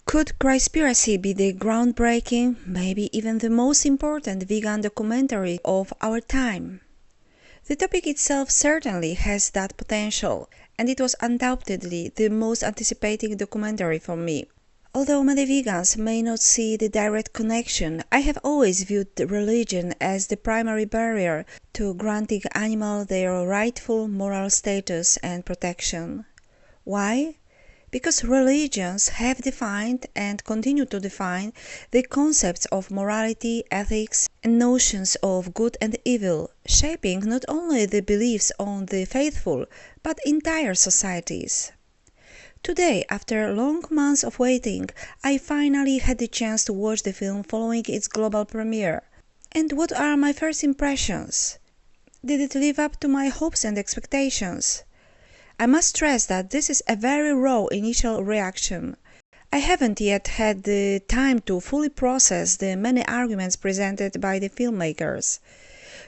Could CHRISTSPIRACY be the groundbreaking, maybe even the most important vegan documentary of our time? The topic itself certainly has that potential, and it was undoubtedly the most anticipating documentary for me. Although many vegans may not see the direct connection, I have always viewed religion as the primary barrier to granting animals their rightful moral status and protection. Why? Because religions have defined and continue to define the concepts of morality, ethics, and notions of good and evil, shaping not only the beliefs of the faithful, but entire societies. Today, after long months of waiting, I finally had the chance to watch the film following its global premiere. And what are my first impressions? Did it live up to my hopes and expectations? I must stress that this is a very raw initial reaction. I haven't yet had the time to fully process the many arguments presented by the filmmakers.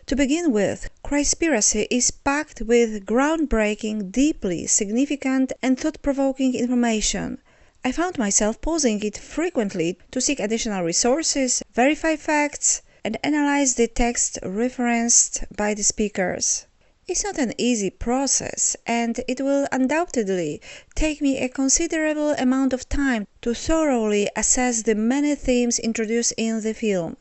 To begin with, CHRISTSPIRACY is packed with groundbreaking, deeply significant and thought-provoking information. I found myself pausing it frequently to seek additional resources, verify facts, and analyze the text referenced by the speakers. It's not an easy process, and it will undoubtedly take me a considerable amount of time to thoroughly assess the many themes introduced in the film.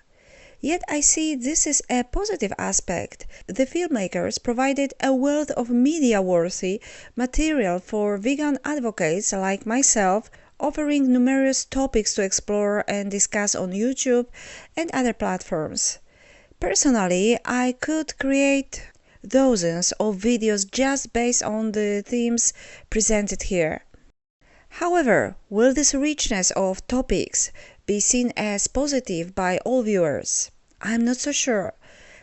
Yet I see this is a positive aspect. The filmmakers provided a wealth of media-worthy material for vegan advocates like myself, offering numerous topics to explore and discuss on YouTube and other platforms. Personally, I could create dozens of videos just based on the themes presented here. However, will this richness of topics be seen as positive by all viewers? I'm not so sure.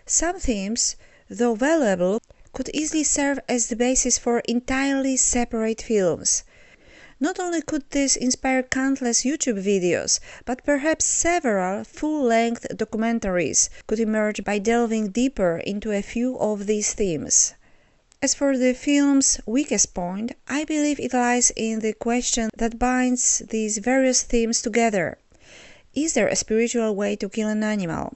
Some themes, though valuable, could easily serve as the basis for entirely separate films. Not only could this inspire countless YouTube videos, but perhaps several full-length documentaries could emerge by delving deeper into a few of these themes. As for the film's weakest point, I believe it lies in the question that binds these various themes together. Is there a spiritual way to kill an animal?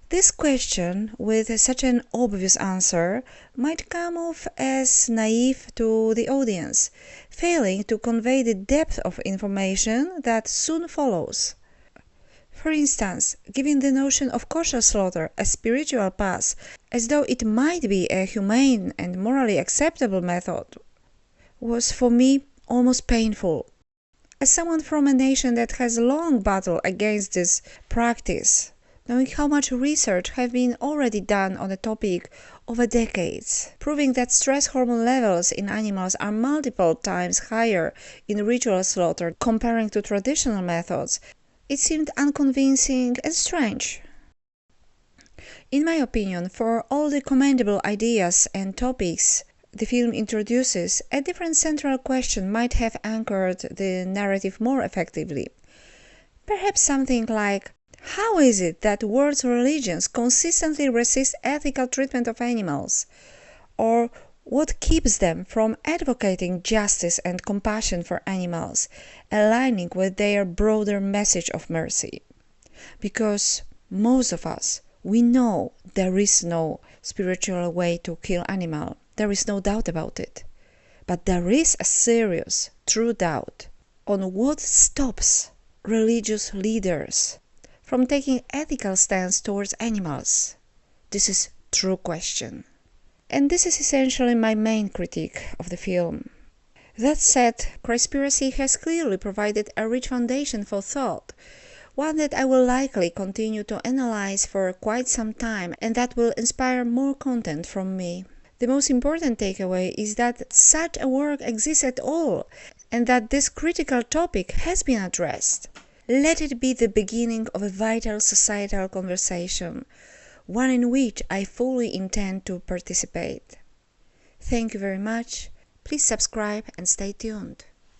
This question, with such an obvious answer, might come off as naive to the audience, failing to convey the depth of information that soon follows. For instance, giving the notion of kosher slaughter a spiritual pass, as though it might be a humane and morally acceptable method, was for me almost painful. As someone from a nation that has long battled against this practice, knowing how much research has been already done on the topic over decades, proving that stress hormone levels in animals are multiple times higher in ritual slaughter comparing to traditional methods, it seemed unconvincing and strange. In my opinion, for all the commendable ideas and topics the film introduces, a different central question might have anchored the narrative more effectively. Perhaps something like, how is it that world religions consistently resist ethical treatment of animals? Or what keeps them from advocating justice and compassion for animals, aligning with their broader message of mercy? Because most of us, we know there is no spiritual way to kill animal. There is no doubt about it. But there is a serious, true doubt on what stops religious leaders from taking ethical stance towards animals. This is a true question. And this is essentially my main critique of the film. That said, CHRISTSPIRACY has clearly provided a rich foundation for thought, one that I will likely continue to analyze for quite some time and that will inspire more content from me. The most important takeaway is that such a work exists at all and that this critical topic has been addressed. Let it be the beginning of a vital societal conversation, one in which I fully intend to participate. Thank you very much. Please subscribe and stay tuned.